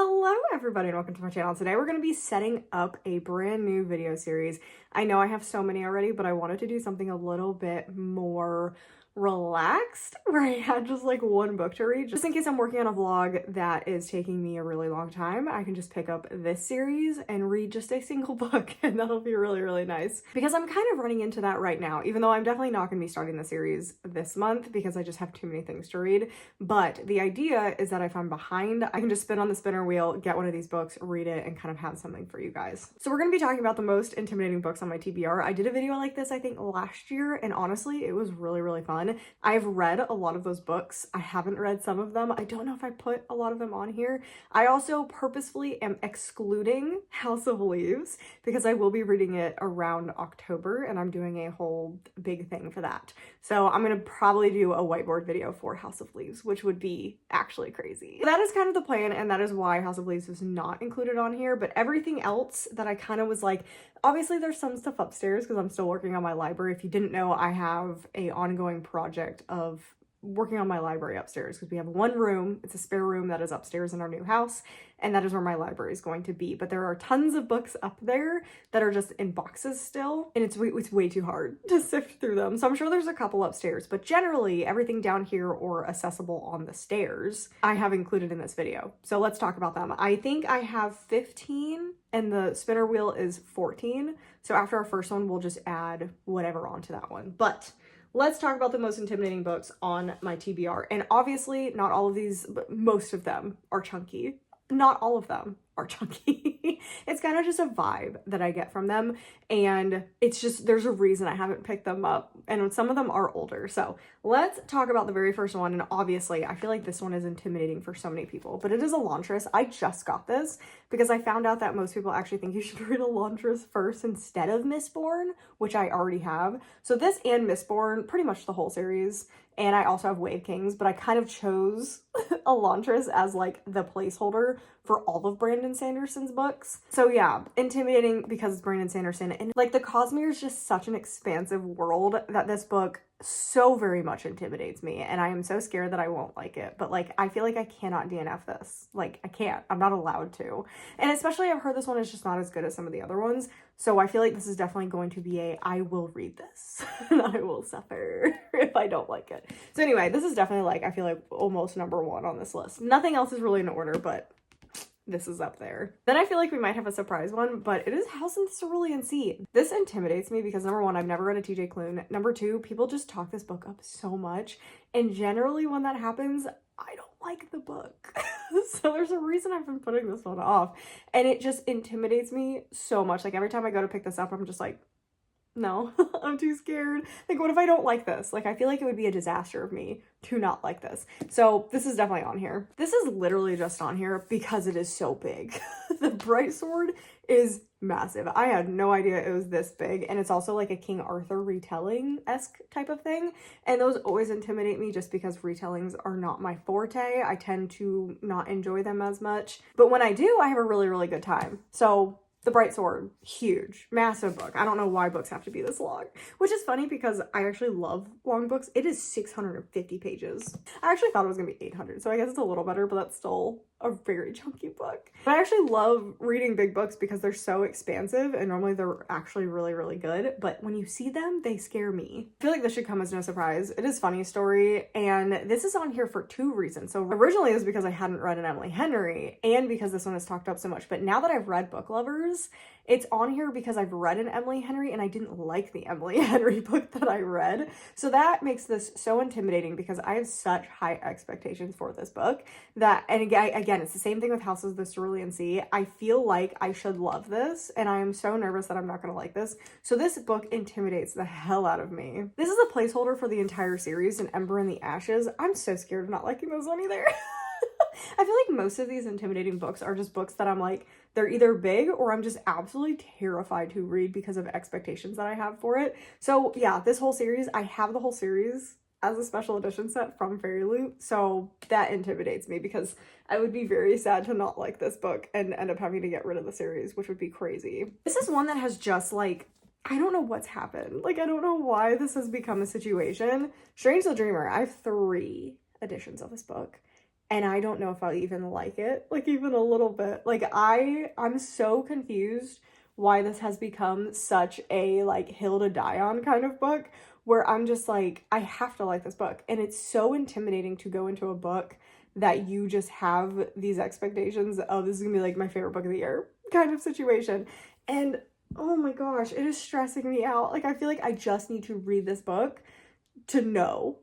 Hello everybody and welcome to my channel. Today we're going to be setting up a brand new video series. I know I have so many already, but I wanted to do something a little bit more relaxed where I had just like one book to read. Just in case I'm working on a vlog that is taking me a really long time, I can just pick up this series and read just a single book and that'll be really nice. Because I'm kind of running into that right now, even though I'm definitely not going to be starting the series this month because I just have too many things to read. But the idea is that if I'm behind, I can just spin on the spinner wheel, get one of these books, read it, and kind of have something for you guys. So we're going to be talking about the most intimidating books on my TBR. I did a video like this, I think last year, and honestly, it was really fun. I've read a lot of those books. I haven't read some of them. I don't know if I put a lot of them on here. I also purposefully am excluding House of Leaves because I will be reading it around October and I'm doing a whole big thing for that. So I'm going to probably do a whiteboard video for House of Leaves, which would be actually crazy. That is kind of the plan, and that is why House of Leaves is not included on here, but everything else that I kind of was like, obviously there's some stuff upstairs because I'm still working on my library. If you didn't know, I have a ongoing project of working on my library upstairs because we have one room, it's a spare room that is upstairs in our new house, and that is where my library is going to be. But there are tons of books up there that are just in boxes still, and it's way too hard to sift through them. So I'm sure there's a couple upstairs, but generally everything down here or accessible on the stairs I have included in this video. So let's talk about them. I think I have 15 and the spinner wheel is 14. So after our first one, we'll just add whatever onto that one. But let's talk about the most intimidating books on my TBR. And obviously not all of these, but most of them are chunky. Not all of them are chunky. It's kind of just a vibe that I get from them. And it's just, there's a reason I haven't picked them up. And some of them are older. So let's talk about the very first one. And obviously I feel like this one is intimidating for so many people, but it is Elantris. I just got this because I found out that most people actually think you should read Elantris first instead of Mistborn, which I already have. So this and Mistborn, pretty much the whole series. And I also have Wave Kings, but I kind of chose Elantris as like the placeholder for all of Brandon Sanderson's books. So yeah, intimidating because it's Brandon Sanderson. And like the Cosmere is just such an expansive world that this book so very much intimidates me. And I am so scared that I won't like it. But like, I feel like I cannot DNF this. Like I can't, I'm not allowed to. And especially I've heard this one is just not as good as some of the other ones. So I feel like this is definitely going to be I will read this and I will suffer if I don't like it. So anyway, this is definitely like, I feel like almost number one on this list. Nothing else is really in order, but this is up there. Then I feel like we might have a surprise one, but it is House of the Cerulean Sea. This intimidates me because number one, I've never read a TJ Klune. Number two, people just talk this book up so much. And generally when that happens, I don't like the book. So there's a reason I've been putting this one off. And it just intimidates me so much. Like every time I go to pick this up, I'm just like, no, I'm too scared. Like, what if I don't like this? Like, I feel like it would be a disaster of me to not like this. So this is definitely on here. This is literally just on here because it is so big. The Bright Sword is massive. I had no idea it was this big. And it's also like a King Arthur retelling-esque type of thing. And those always intimidate me just because retellings are not my forte. I tend to not enjoy them as much. But when I do, I have a really good time. So The Bright Sword, huge, massive book. I don't know why books have to be this long, which is funny because I actually love long books. It is 650 pages. I actually thought it was gonna be 800, so I guess it's a little better, but that's still a very chunky book. But I actually love reading big books because they're so expansive and normally they're actually really good. But when you see them, they scare me. I feel like this should come as no surprise. It is Funny Story, and this is on here for two reasons. So originally it was because I hadn't read an Emily Henry and because this one is talked up so much. But now that I've read Book Lovers, it's on here because I've read an Emily Henry and I didn't like the Emily Henry book that I read. So that makes this so intimidating because I have such high expectations for this book that, and again, it's the same thing with House of the Cerulean Sea. I feel like I should love this and I am so nervous that I'm not going to like this. So this book intimidates the hell out of me. This is a placeholder for the entire series, An Ember in the Ashes. I'm so scared of not liking this one either. I feel like most of these intimidating books are just books that I'm like, they're either big or I'm just absolutely terrified to read because of expectations that I have for it. So yeah, this whole series, I have the whole series as a special edition set from Fairy Loot. So that intimidates me because I would be very sad to not like this book and end up having to get rid of the series, which would be crazy. This is one that has just like, I don't know what's happened. Like, I don't know why this has become a situation. Strange the Dreamer, I have 3 editions of this book. and I don't know if I'll even like it, like even a little bit. Like I'm so confused why this has become such a like hill to die on kind of book, where I'm just like, I have to like this book. And it's so intimidating to go into a book that you just have these expectations of, this is gonna be like my favorite book of the year kind of situation. And oh my gosh, it is stressing me out. Like I feel like I just need to read this book to know.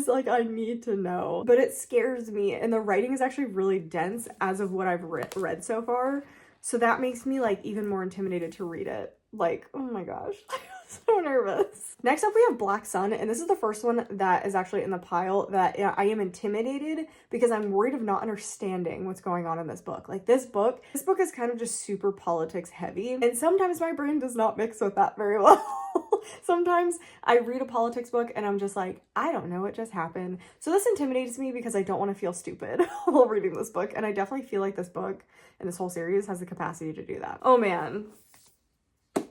Like I need to know. But it scares me, and the writing is actually really dense as of what I've read so far. So that makes me like even more intimidated to read it. Like, oh my gosh. I'm so nervous. Next up, we have Black Sun, and this is the first one that is actually in the pile that I am intimidated because I'm worried of not understanding what's going on in this book. Like this book is kind of just super politics heavy, and sometimes my brain does not mix with that very well. Sometimes I read a politics book and I'm just like, I don't know what just happened. So this intimidates me because I don't want to feel stupid while reading this book, and I definitely feel like this book and this whole series has the capacity to do that. Oh man.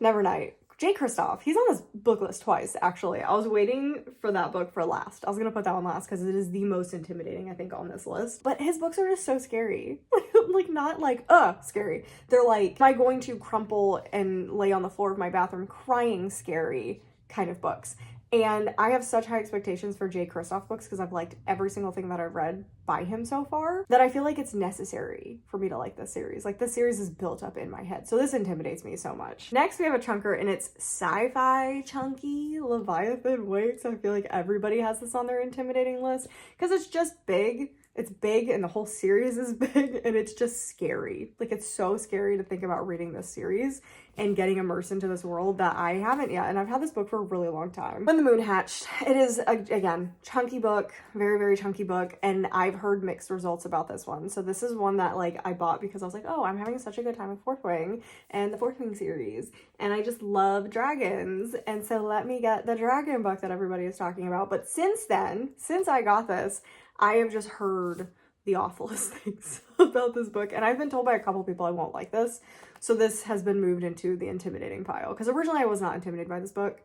Nevernight. Jay Kristoff, he's on this book list twice, actually. I was waiting for that book for last. I was gonna put that one last because it is the most intimidating, I think, on this list. But his books are just so scary. Like, not like, scary. They're like, am I going to crumple and lay on the floor of my bathroom crying scary kind of books. And I have such high expectations for Jay Kristoff books because I've liked every single thing that I've read by him so far, that I feel like it's necessary for me to like this series. Like, this series is built up in my head. So this intimidates me so much. Next, we have a chunker, and it's sci-fi chunky Leviathan Wakes. I feel like everybody has this on their intimidating list because it's just big. It's big, and the whole series is big, and it's just scary. Like, it's so scary to think about reading this series and getting immersed into this world that I haven't yet, and I've had this book for a really long time. When the Moon Hatched, it is, again, chunky book, very, very chunky book, and I've heard mixed results about this one. So this is one that, like, I bought because I was like, oh, I'm having such a good time with Fourth Wing and the Fourth Wing series, and I just love dragons, and so let me get the dragon book that everybody is talking about. But since then, since I got this, I have just heard the awfulest things about this book, and I've been told by a couple people I won't like this. So this has been moved into the intimidating pile, because originally I was not intimidated by this book,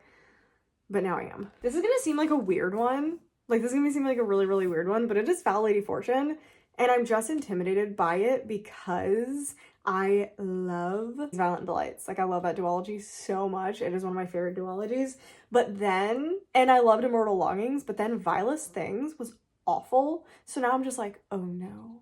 but now I am. This is gonna seem like a weird one. Like, this is gonna seem like a really, really weird one, but it is Foul Lady Fortune, and I'm just intimidated by it because I love Violent Delights. Like, I love that duology so much. It is one of my favorite duologies. But then, and I loved Immortal Longings, but then Vilest Things was awful. So now I'm just like, oh no.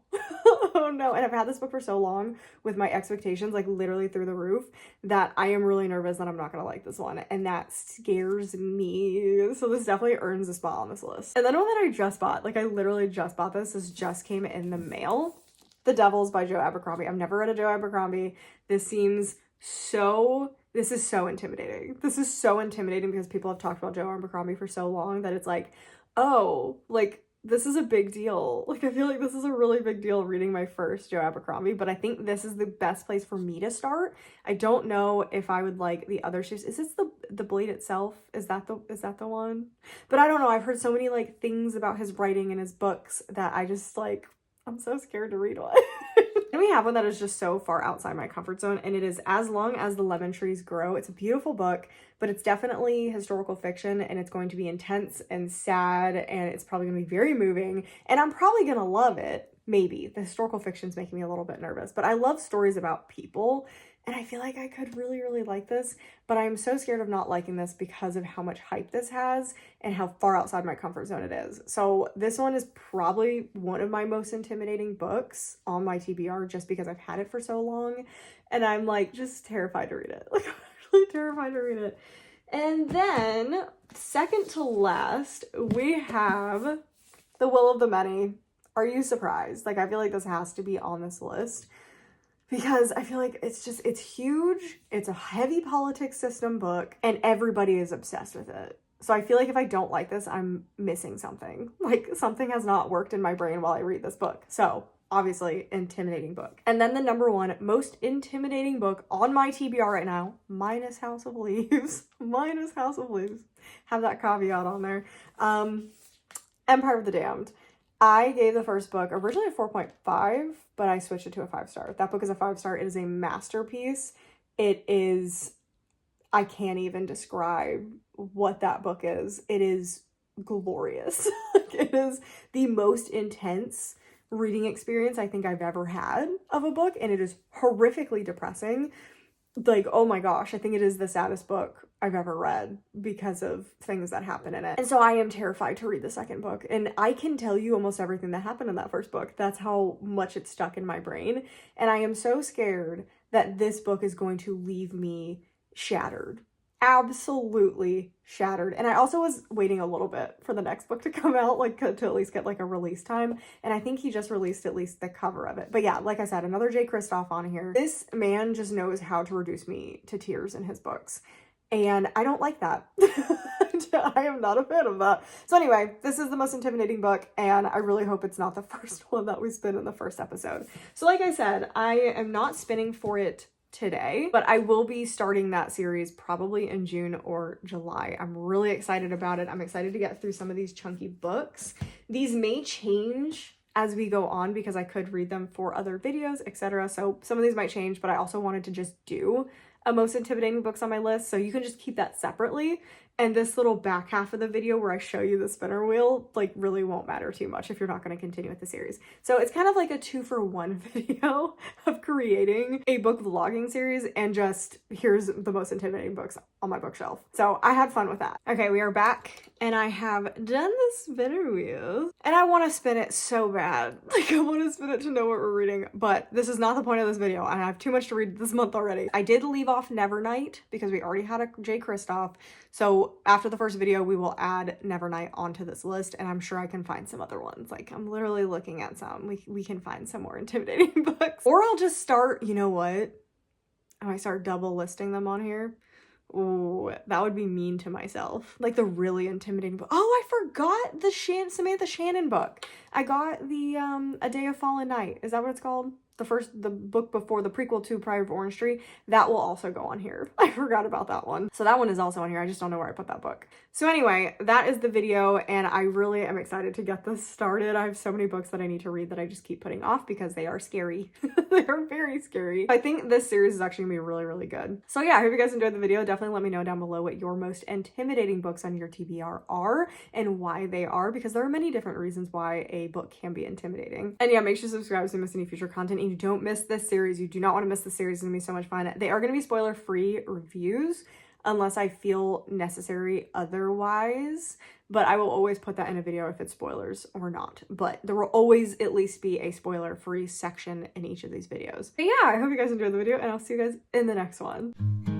Oh no. And I've had this book for so long with my expectations like literally through the roof that I am really nervous that I'm not gonna like this one, and that scares me. So this definitely earns a spot on this list. And then one that I just bought, like I literally just bought this just came in the mail. The Devils by Joe Abercrombie. I've never read a Joe Abercrombie. This is so intimidating. This is so intimidating because people have talked about Joe Abercrombie for so long that it's like, oh, like, this is a big deal. Like, I feel like this is a really big deal reading my first Joe Abercrombie, but I think this is the best place for me to start. I don't know if I would like the other shoes. Is this the Blade Itself? Is that the one? But I don't know. I've heard so many like things about his writing and his books that I just like, I'm so scared to read one. And we have one that is just so far outside my comfort zone, and it is As Long as the Lemon Trees Grow. It's a beautiful book, but it's definitely historical fiction, and it's going to be intense and sad, and it's probably going to be very moving, and I'm probably going to love it. Maybe. The historical fiction's making me a little bit nervous, but I love stories about people, and I feel like I could really, really like this, but I'm so scared of not liking this because of how much hype this has and how far outside my comfort zone it is. So this one is probably one of my most intimidating books on my TBR just because I've had it for so long, and I'm like just terrified to read it. Like, I'm really terrified to read it. And then second to last, we have The Will of the Many. Are you surprised? Like, I feel like this has to be on this list because I feel like it's huge. It's a heavy politics system book, and everybody is obsessed with it. So I feel like if I don't like this, I'm missing something. Like, something has not worked in my brain while I read this book. So obviously, intimidating book. And then the number one most intimidating book on my TBR right now, minus House of Leaves, minus House of Leaves. Have that caveat on there. Empire of the Damned. I gave the first book originally a 4.5, but I switched it to a 5-star. That book is a 5-star. It is a masterpiece. It is, I can't even describe what that book is. It is glorious. It is the most intense reading experience I think I've ever had of a book, and it is horrifically depressing. Like, oh my gosh, I think it is the saddest book I've ever read because of things that happen in it. And so I am terrified to read the second book. And I can tell you almost everything that happened in that first book. That's how much it's stuck in my brain. And I am so scared that this book is going to leave me shattered. Absolutely shattered. And I also was waiting a little bit for the next book to come out, like to at least get like a release time. And I think he just released at least the cover of it. But yeah, like I said, another J. Kristoff on here. This man just knows how to reduce me to tears in his books. And I don't like that. I am not a fan of that. So anyway, this is the most intimidating book, and I really hope it's not the first one that we spin in the first episode. So like I said, I am not spinning for it today, but I will be starting that series probably in June or July. I'm really excited about it. I'm excited to get through some of these chunky books. These may change as we go on because I could read them for other videos, etc. So some of these might change, but I also wanted to just do a most intimidating books on my list, so you can just keep that separately. And this little back half of the video where I show you the spinner wheel, like, really won't matter too much if you're not going to continue with the series. So it's kind of like a 2-for-1 video of creating a book vlogging series and just here's the most intimidating books on my bookshelf. So I had fun with that. Okay, we are back and I have done the spinner wheel and I want to spin it so bad. Like, I want to spin it to know what we're reading, but this is not the point of this video. I have too much to read this month already. I did leave off Nevernight because we already had a J. Kristoff. So after the first video, we will add Nevernight onto this list, and I'm sure I can find some other ones. Like, I'm literally looking at some. We can find some more intimidating books. Or I'll just start, you know what? I might start double listing them on here. Ooh, that would be mean to myself. Like the really intimidating book. Oh, I forgot the Samantha Shannon book. I got the A Day of Fallen Night. Is that what it's called? The book before the prequel to Pride of Orange Tree. That will also go on here. I forgot about that one. So that one is also on here. I just don't know where I put that book. So anyway, that is the video, and I really am excited to get this started. I have so many books that I need to read that I just keep putting off because they are scary. They are very scary. I think this series is actually gonna be really, really good. So yeah, I hope you guys enjoyed the video. Definitely let me know down below what your most intimidating books on your TBR are and why they are, because there are many different reasons why a book can be intimidating. And yeah, make sure to subscribe so you don't miss any future content. And you don't miss this series. You do not want to miss this series. It's gonna be so much fun. They are gonna be spoiler-free reviews unless I feel necessary otherwise, but I will always put that in a video if it's spoilers or not. But there will always at least be a spoiler-free section in each of these videos. But yeah, I hope you guys enjoyed the video, and I'll see you guys in the next one.